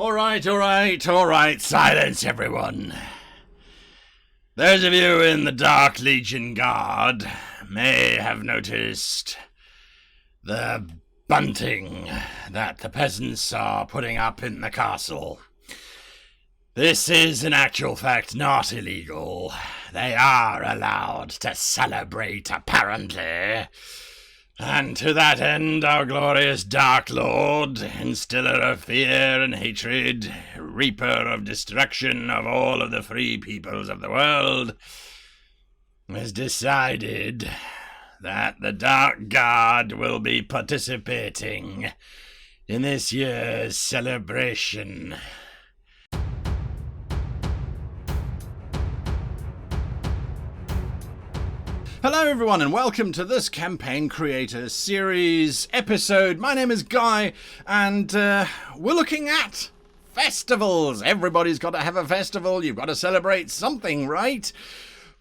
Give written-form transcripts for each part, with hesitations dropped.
All right, silence everyone. Those of you in the Dark Legion Guard may have noticed the bunting that the peasants are putting up in the castle. This is in actual fact not illegal. They are allowed to celebrate, apparently. And to that end, our glorious Dark Lord, instiller of fear and hatred, reaper of destruction of all of the free peoples of the world, has decided that the Dark Guard will be participating in this year's celebration. Hello everyone and welcome to this Campaign Creator Series episode. My name is Guy and we're looking at festivals. Everybody's got to have a festival. You've got to celebrate something, right?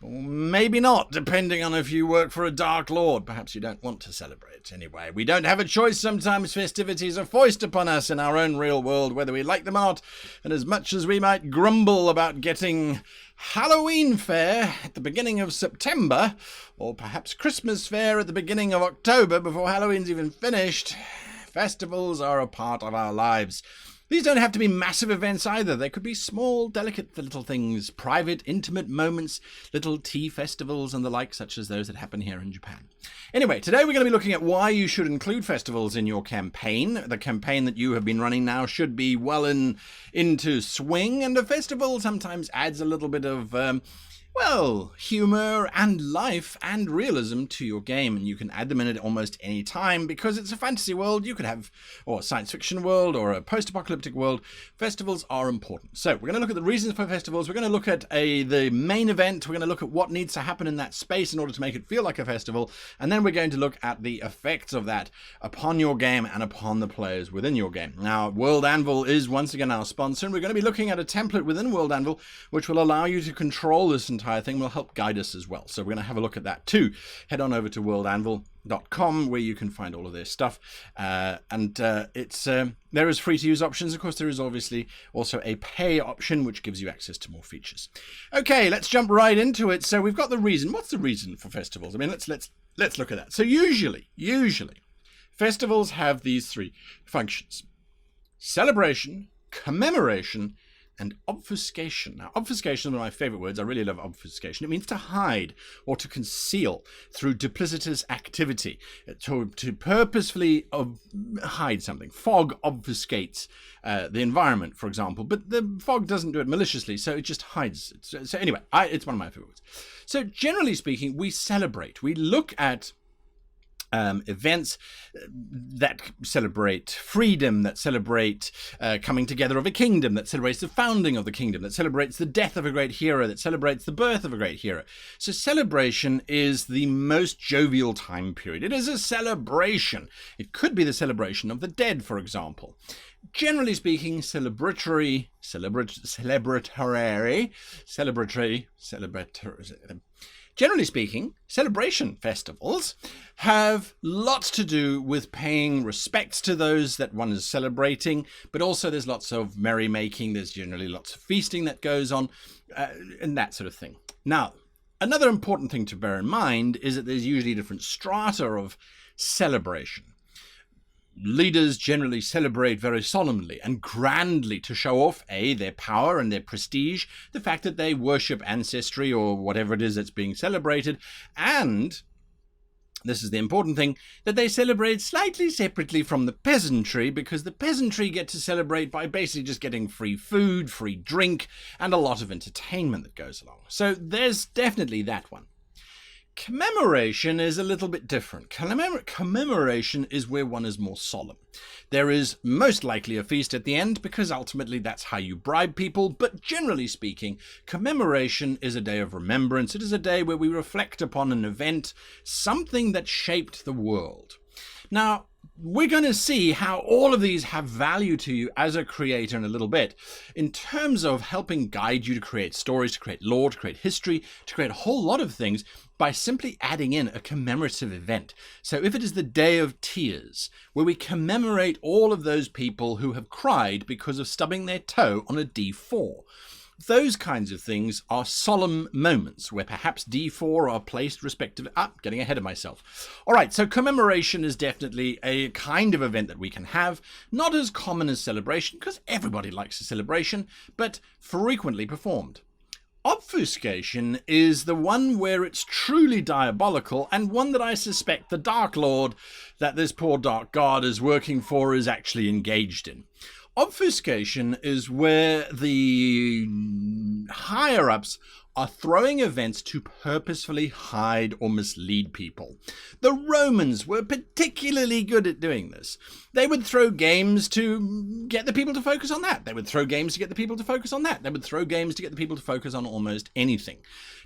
Or maybe not, depending on if you work for a Dark Lord. Perhaps you don't want to celebrate. Anyway, we don't have a choice. Sometimes festivities are foisted upon us in our own real world, whether we like them or not. And as much as we might grumble about getting Halloween fair at the beginning of September, or perhaps Christmas fair at the beginning of October before Halloween's even finished, festivals are a part of our lives. These don't have to be massive events either. They could be small, delicate little things, private, intimate moments, little tea festivals and the like, such as those that happen here in Japan. Anyway, today we're going to be looking at why you should include festivals in your campaign. The campaign that you have been running now should be well into swing, and a festival sometimes adds a little bit of humor and life and realism to your game, and you can add them in at almost any time because it's a fantasy world. You could have, or a science fiction world, or a post-apocalyptic world. Festivals are important. So we're going to look at the reasons for festivals. We're going to look at the main event. We're going to look at what needs to happen in that space in order to make it feel like a festival, and then we're going to look at the effects of that upon your game and upon the players within your game. Now, World Anvil is once again our sponsor, and we're going to be looking at a template within World Anvil which will allow you to control this entire thing, will help guide us as well. So we're going to have a look at that too. Head on over to worldanvil.com where you can find all of their stuff. There is free to use options. Of course, there is obviously also a pay option which gives you access to more features. Okay, let's jump right into it. So we've got the reason. What's the reason for festivals? I mean, let's look at that. So usually festivals have these three functions: celebration, commemoration, and obfuscation. Now, obfuscation is one of my favorite words. I really love obfuscation. It means to hide or to conceal through duplicitous activity, to purposefully hide something. Fog obfuscates the environment, for example, but the fog doesn't do it maliciously, so it just hides it. So anyway, it's one of my favorite words. So generally speaking, we celebrate. We look at events that celebrate freedom, that celebrate coming together of a kingdom, that celebrates the founding of the kingdom, that celebrates the death of a great hero, that celebrates the birth of a great hero. So celebration is the most jovial time period. It is a celebration. It could be the celebration of the dead, for example. Generally speaking, Generally speaking, celebration festivals have lots to do with paying respects to those that one is celebrating, but also there's lots of merrymaking, there's generally lots of feasting that goes on, and that sort of thing. Now, another important thing to bear in mind is that there's usually different strata of celebration. Leaders generally celebrate very solemnly and grandly to show off, their power and their prestige, the fact that they worship ancestry or whatever it is that's being celebrated, and, this is the important thing, that they celebrate slightly separately from the peasantry, because the peasantry get to celebrate by basically just getting free food, free drink, and a lot of entertainment that goes along. So there's definitely that one. Commemoration is a little bit different. Commemoration is where one is more solemn. There is most likely a feast at the end because ultimately that's how you bribe people, but generally speaking, commemoration is a day of remembrance. It is a day where we reflect upon an event, something that shaped the world. Now, we're going to see how all of these have value to you as a creator in a little bit, in terms of helping guide you to create stories, to create lore, to create history, to create a whole lot of things by simply adding in a commemorative event. So if it is the Day of Tears, where we commemorate all of those people who have cried because of stubbing their toe on a D4, those kinds of things are solemn moments where perhaps D4 are placed respectively. Getting ahead of myself. All right, so commemoration is definitely a kind of event that we can have. Not as common as celebration, because everybody likes a celebration, but frequently performed. Obfuscation is the one where it's truly diabolical, and one that I suspect the Dark Lord that this poor Dark God is working for is actually engaged in. Obfuscation is where the higher-ups are throwing events to purposefully hide or mislead people. The Romans were particularly good at doing this. They would throw games to get the people to focus on that. They would throw games to get the people to focus on that. They would throw games to get the people to focus on almost anything.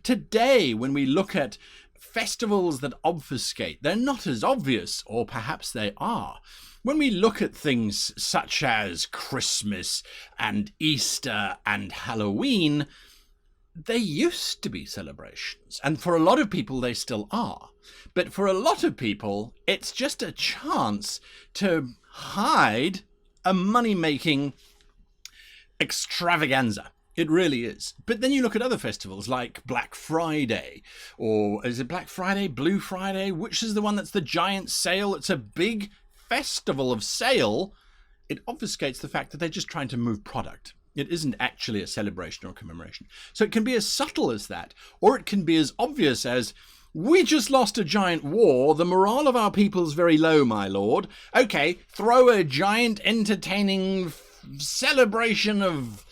Today, when we look at festivals that obfuscate, they're not as obvious, or perhaps they are. When we look at things such as Christmas and Easter and Halloween, they used to be celebrations, and for a lot of people they still are. But for a lot of people, it's just a chance to hide a money-making extravaganza. It really is. But then you look at other festivals like Black Friday, or is it Black Friday, Blue Friday? Which is the one that's the giant sale? It's a big festival of sale. It obfuscates the fact that they're just trying to move product. It isn't actually a celebration or a commemoration. So it can be as subtle as that, or it can be as obvious as, we just lost a giant war, the morale of our people's very low, my lord. Okay, throw a giant entertaining celebration of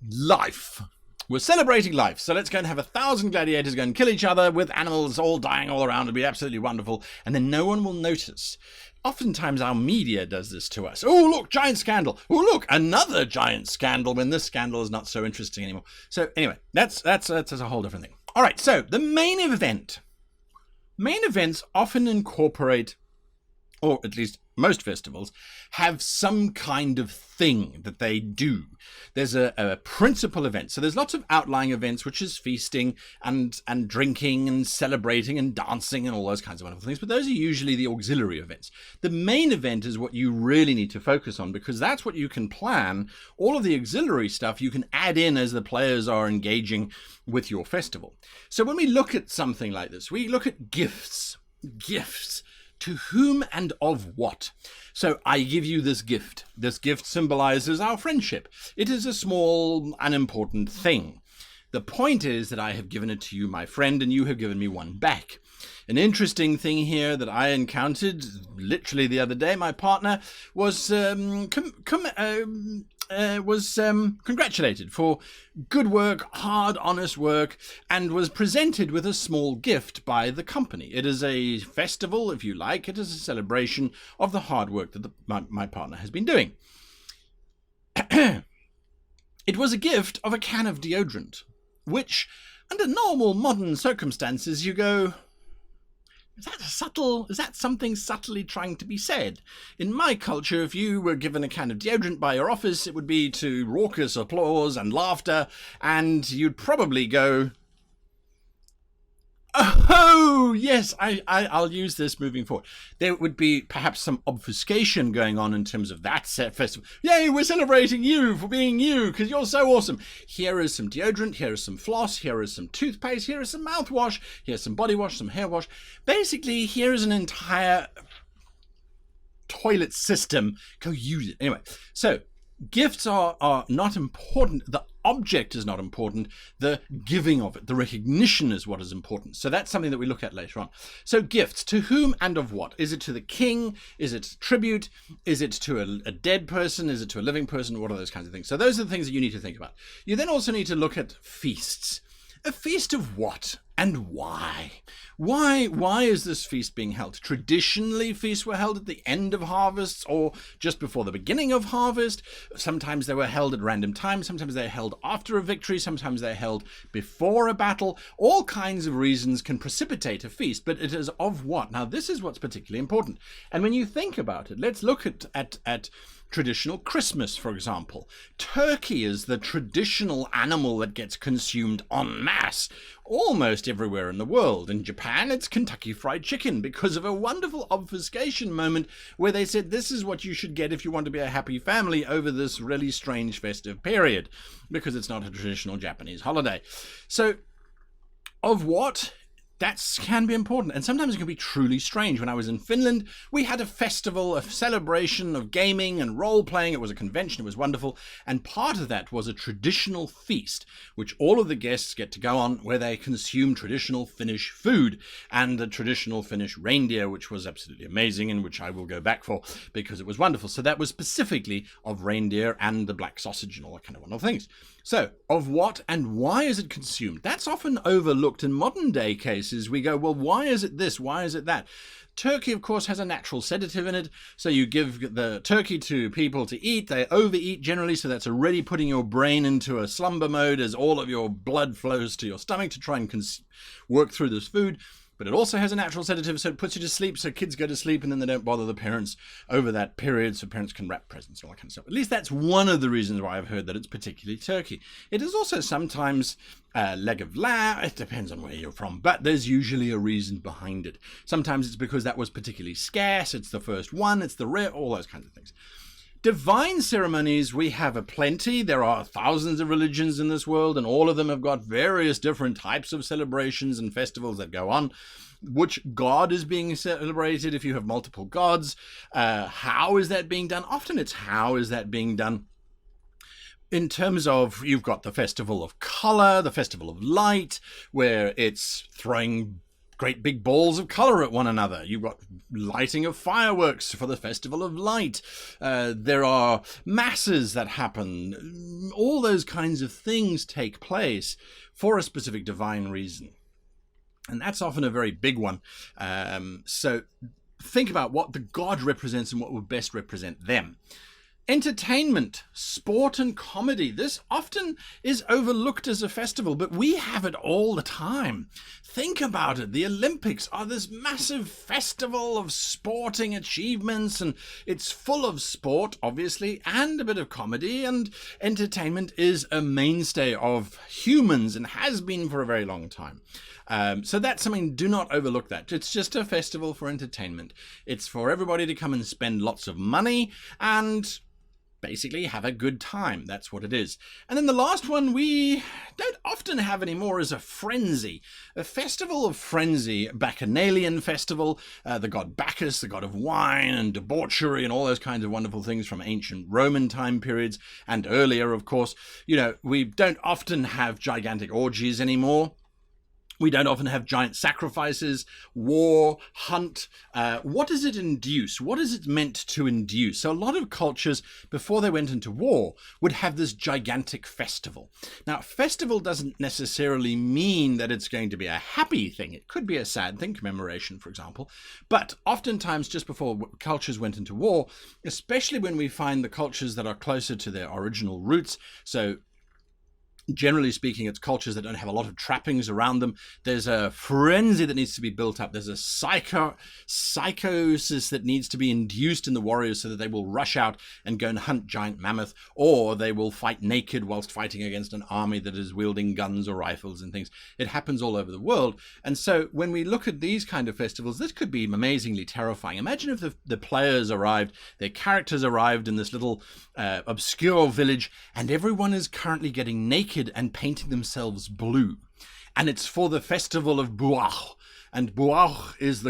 life. We're celebrating life, so let's go and have 1,000 gladiators go and kill each other with animals all dying all around. It'll be absolutely wonderful, and then no one will notice. Oftentimes our media does this to us. Oh, look, giant scandal. Oh, look, another giant scandal, when this scandal is not so interesting anymore. So anyway, that's a whole different thing. All right, so the main event. Main events often incorporate, or at least most festivals, have some kind of thing that they do. There's a principal event. So there's lots of outlying events, which is feasting and drinking and celebrating and dancing and all those kinds of wonderful things. But those are usually the auxiliary events. The main event is what you really need to focus on, because that's what you can plan. All of the auxiliary stuff you can add in as the players are engaging with your festival. So when we look at something like this, we look at gifts. Gifts. To whom and of what? So I give you this gift. This gift symbolizes our friendship. It is a small, unimportant thing. The point is that I have given it to you, my friend, and you have given me one back. An interesting thing here that I encountered literally the other day, my partner was congratulated for good work, hard, honest work, and was presented with a small gift by the company. It is a festival, if you like. It is a celebration of the hard work that my partner has been doing. It was a gift of a can of deodorant, which, under normal modern circumstances, you go, is that something subtly trying to be said? In my culture, if you were given a can of deodorant by your office, it would be to raucous applause and laughter, and you'd probably go, oh, yes, I'll use this moving forward. There would be perhaps some obfuscation going on in terms of that festival. Yay, we're celebrating you for being you, because you're so awesome. Here is some deodorant, here is some floss, here is some toothpaste, here is some mouthwash, here's some body wash, some hair wash. Basically, here is an entire toilet system. Go use it. Anyway, so gifts are not important. The object is not important. The giving of it, the recognition, is what is important. So that's something that we look at later on. So gifts, to whom and of what? Is it to the king? Is it tribute? Is it to a dead person? Is it to a living person? What are those kinds of things? So those are the things that you need to think about. You then also need to look at feasts. A feast of what? and why? Why is this feast being held? Traditionally, feasts were held at the end of harvests or just before the beginning of harvest. Sometimes they were held at random times. Sometimes they're held after a victory. Sometimes they're held before a battle. All kinds of reasons can precipitate a feast, but it is of what? Now, this is what's particularly important. And when you think about it, let's look at traditional Christmas, for example. Turkey is the traditional animal that gets consumed en masse almost everywhere in the world. In Japan, it's Kentucky Fried Chicken because of a wonderful obfuscation moment where they said this is what you should get if you want to be a happy family over this really strange festive period, because it's not a traditional Japanese holiday. So, of what? That can be important, and sometimes it can be truly strange. When I was in Finland, we had a festival, a celebration of gaming and role-playing. It was a convention, it was wonderful, and part of that was a traditional feast, which all of the guests get to go on, where they consume traditional Finnish food, and the traditional Finnish reindeer, which was absolutely amazing, and which I will go back for, because it was wonderful. So that was specifically of reindeer and the black sausage and all that kind of wonderful things. So, of what and why is it consumed? That's often overlooked in modern day cases. We go, well, why is it this? Why is it that? Turkey, of course, has a natural sedative in it. So you give the turkey to people to eat. They overeat generally, so that's already putting your brain into a slumber mode as all of your blood flows to your stomach to try and work through this food. But it also has a natural sedative, so it puts you to sleep, so kids go to sleep and then they don't bother the parents over that period, so parents can wrap presents and all that kind of stuff. At least that's one of the reasons why I've heard that it's particularly turkey. It is also sometimes leg of lamb. It depends on where you're from, but there's usually a reason behind it. Sometimes it's because that was particularly scarce, it's the first one, it's the rare, all those kinds of things. Divine ceremonies, we have a plenty. There are thousands of religions in this world, and all of them have got various different types of celebrations and festivals that go on. Which god is being celebrated if you have multiple gods? How is that being done? Often it's how is that being done. In terms of, you've got the festival of color, the festival of light, where it's throwing great big balls of color at one another. You've got lighting of fireworks for the Festival of Light. There are masses that happen. All those kinds of things take place for a specific divine reason. And that's often a very big one. So think about what the god represents and what would best represent them. Entertainment, sport and comedy. This often is overlooked as a festival, but we have it all the time. Think about it. The Olympics are this massive festival of sporting achievements, and it's full of sport, obviously, and a bit of comedy, and entertainment is a mainstay of humans and has been for a very long time. So that's something, do not overlook that. It's just a festival for entertainment. It's for everybody to come and spend lots of money and basically have a good time. That's what it is. And then the last one we don't often have anymore is a frenzy. A festival of frenzy, Bacchanalian festival, the god Bacchus, the god of wine and debauchery and all those kinds of wonderful things from ancient Roman time periods and earlier, of course. You know, we don't often have gigantic orgies anymore. We don't often have giant sacrifices, war, hunt. What does it induce? What is it meant to induce? So a lot of cultures, before they went into war, would have this gigantic festival. Now, festival doesn't necessarily mean that it's going to be a happy thing. It could be a sad thing, commemoration, for example. But oftentimes, just before cultures went into war, especially when we find the cultures that are closer to their original roots, so generally speaking, it's cultures that don't have a lot of trappings around them. There's a frenzy that needs to be built up. There's a psychosis that needs to be induced in the warriors so that they will rush out and go and hunt giant mammoth, or they will fight naked whilst fighting against an army that is wielding guns or rifles and things. It happens all over the world. And so when we look at these kind of festivals, this could be amazingly terrifying. Imagine if the players arrived, their characters arrived in this little obscure village, and everyone is currently getting naked and painting themselves blue, and it's for the festival of Buach. And Buach is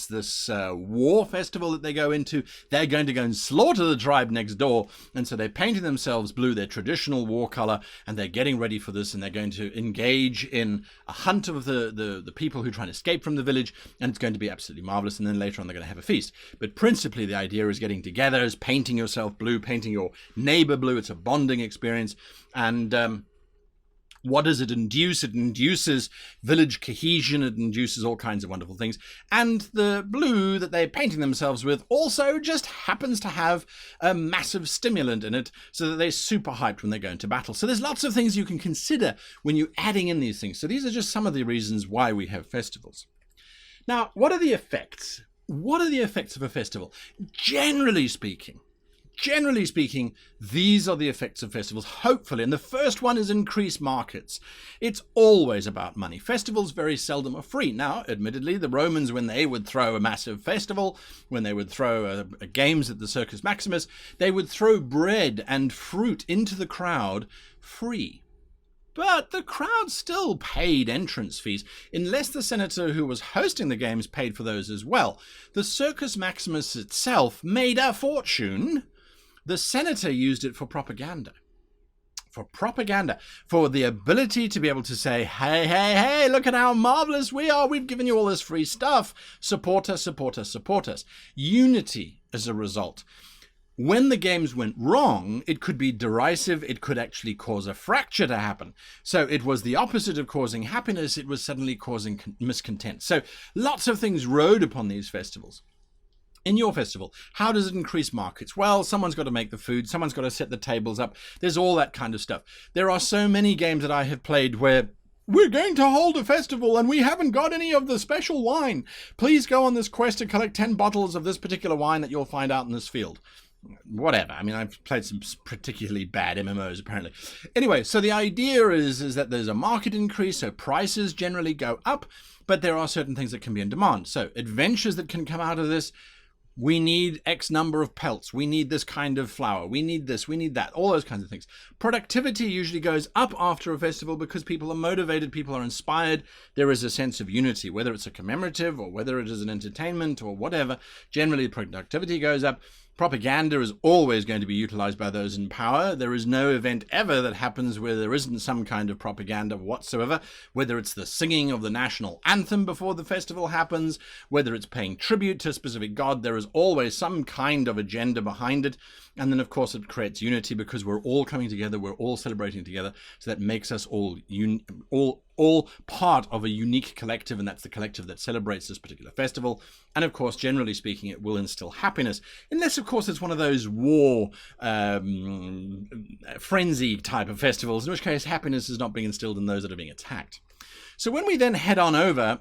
this war festival that they go into. They're going to go and slaughter the tribe next door, and so they're painting themselves blue, their traditional war color, and they're getting ready for this, and they're going to engage in a hunt of the people who try and escape from the village, and it's going to be absolutely marvelous. And then later on they're going to have a feast. But principally the idea is getting together, is painting yourself blue, painting your neighbor blue. It's a bonding experience, and What does it induce? It induces village cohesion. It induces all kinds of wonderful things. And the blue that they're painting themselves with also just happens to have a massive stimulant in it so that they're super hyped when they go into battle. So there's lots of things you can consider when you're adding in these things. So these are just some of the reasons why we have festivals. Now, what are the effects? What are the effects of a festival? Generally speaking, these are the effects of festivals, hopefully. And the first one is increased markets. It's always about money. Festivals very seldom are free. Now, admittedly, the Romans, when they would throw a massive festival, when they would throw games at the Circus Maximus, they would throw bread and fruit into the crowd free. But the crowd still paid entrance fees, unless the senator who was hosting the games paid for those as well. The Circus Maximus itself made a fortune. The senator used it for propaganda. For the ability to be able to say, hey, hey, hey, look at how marvelous we are. We've given you all this free stuff. Support us, support us, support us. Unity as a result. When the games went wrong, it could be derisive. It could actually cause a fracture to happen. So it was the opposite of causing happiness. It was suddenly causing miscontent. So lots of things rode upon these festivals. In your festival, how does it increase markets? Well, someone's got to make the food. Someone's got to set the tables up. There's all that kind of stuff. There are so many games that I have played where we're going to hold a festival and we haven't got any of the special wine. Please go on this quest to collect 10 bottles of this particular wine that you'll find out in this field. Whatever. I mean, I've played some particularly bad MMOs, apparently. Anyway, so the idea is that there's a market increase, so prices generally go up, but there are certain things that can be in demand. So adventures that can come out of this. We need X number of pelts. We need this kind of flour. We need this. We need that. All those kinds of things. Productivity usually goes up after a festival because people are motivated. People are inspired. There is a sense of unity, whether it's a commemorative or whether it is an entertainment or whatever. Generally, productivity goes up. Propaganda is always going to be utilized by those in power. There is no event ever that happens where there isn't some kind of propaganda whatsoever, whether it's the singing of the national anthem before the festival happens, whether it's paying tribute to a specific god, there is always some kind of agenda behind it. And then, of course, it creates unity because we're all coming together, we're all celebrating together. So that makes us all part of a unique collective, and that's the collective that celebrates this particular festival. And of course, generally speaking, it will instill happiness, unless of course it's one of those war frenzy type of festivals, in which case happiness is not being instilled in those that are being attacked. So when we then head on over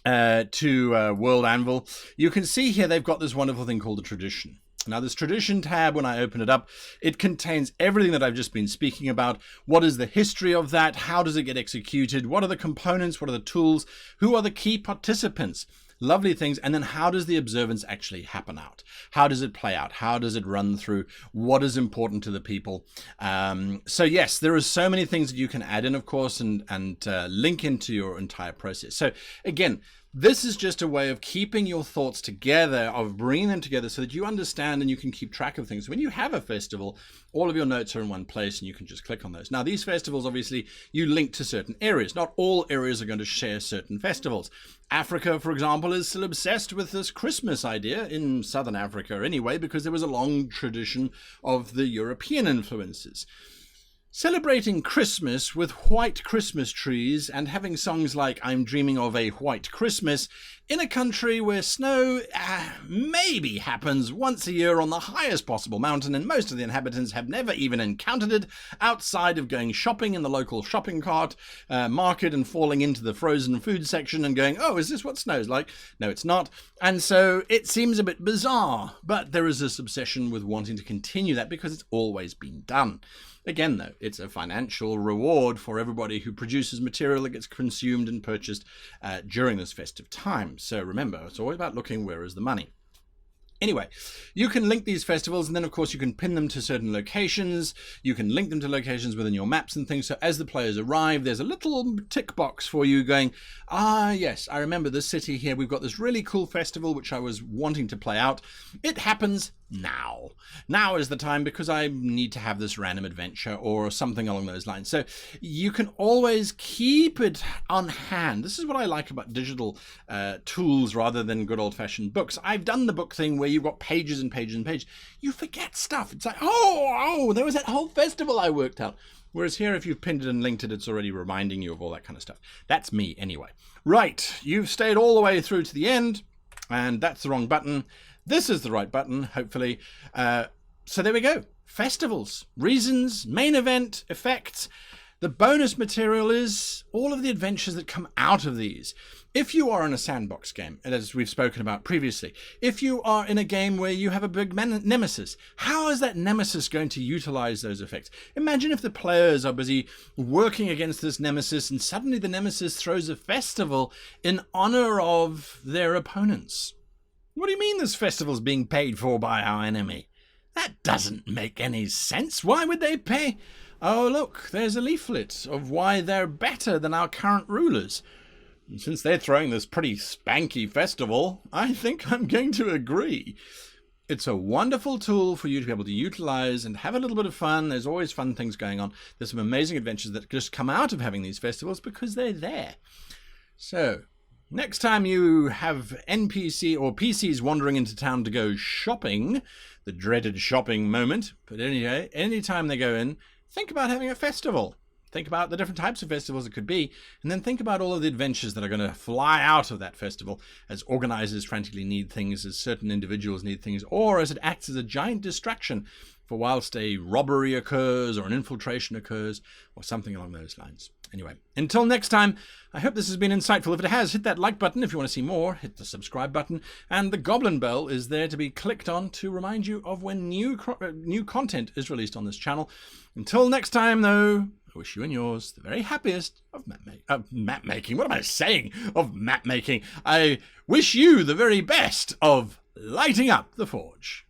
to World Anvil, you can see here they've got this wonderful thing called the tradition. Now, this tradition tab, when I open it up, it contains everything that I've just been speaking about. What is the history of that? How does it get executed? What are the components? What are the tools? Who are the key participants? Lovely things. And then how does the observance actually happen out? How does it play out? How does it run through? What is important to the people? So yes, there are so many things that you can add in, of course, and link into your entire process. So again, this is just a way of keeping your thoughts together, of bringing them together so that you understand and you can keep track of things. When you have a festival, all of your notes are in one place and you can just click on those. Now, these festivals, obviously, you link to certain areas. Not all areas are going to share certain festivals. Africa, for example, is still obsessed with this Christmas idea, in Southern Africa anyway, because there was a long tradition of the European influences. Celebrating Christmas with white Christmas trees and having songs like I'm Dreaming of a White Christmas in a country where snow maybe happens once a year on the highest possible mountain, and most of the inhabitants have never even encountered it outside of going shopping in the local shopping cart market and falling into the frozen food section and going, oh, is this what snow's like? No, it's not. And so it seems a bit bizarre, but there is this obsession with wanting to continue that because it's always been done. Again, though, it's a financial reward for everybody who produces material that gets consumed and purchased during this festive time. So remember, it's always about looking where is the money. Anyway, you can link these festivals, and then of course you can pin them to certain locations. You can link them to locations within your maps and things. So as the players arrive, there's a little tick box for you going, yes, I remember this city here. We've got this really cool festival which I was wanting to play out. It happens now. Now is the time because I need to have this random adventure or something along those lines. So you can always keep it on hand. This is what I like about digital tools rather than good old-fashioned books. I've done the book thing where you've got pages and pages and pages. You forget stuff. It's like, oh, there was that whole festival I worked out. Whereas here, if you've pinned it and linked it, it's already reminding you of all that kind of stuff. That's me anyway. Right, you've stayed all the way through to the end, and that's the wrong button. This is the right button, hopefully. So there we go. Festivals, reasons, main event, effects. The bonus material is all of the adventures that come out of these. If you are in a sandbox game, as we've spoken about previously, if you are in a game where you have a big nemesis, how is that nemesis going to utilize those effects? Imagine if the players are busy working against this nemesis and suddenly the nemesis throws a festival in honor of their opponents. What do you mean this festival's being paid for by our enemy? That doesn't make any sense. Why would they pay? Oh, look, there's a leaflet of why they're better than our current rulers. And since they're throwing this pretty spanky festival, I think I'm going to agree. It's a wonderful tool for you to be able to utilize and have a little bit of fun. There's always fun things going on. There's some amazing adventures that just come out of having these festivals because they're there. So, next time you have NPC or PCs wandering into town to go shopping, the dreaded shopping moment, but anyway, anytime they go in, think about having a festival. Think about the different types of festivals it could be, and then think about all of the adventures that are going to fly out of that festival as organizers frantically need things, as certain individuals need things, or as it acts as a giant distraction for whilst a robbery occurs or an infiltration occurs or something along those lines. Anyway, until next time, I hope this has been insightful. If it has, hit that like button if you want to see more, hit the subscribe button, and the Goblin Bell is there to be clicked on to remind you of when new content is released on this channel. Until next time, though, I wish you and yours the very happiest of map making. What am I saying? Of map making. I wish you the very best of lighting up the forge.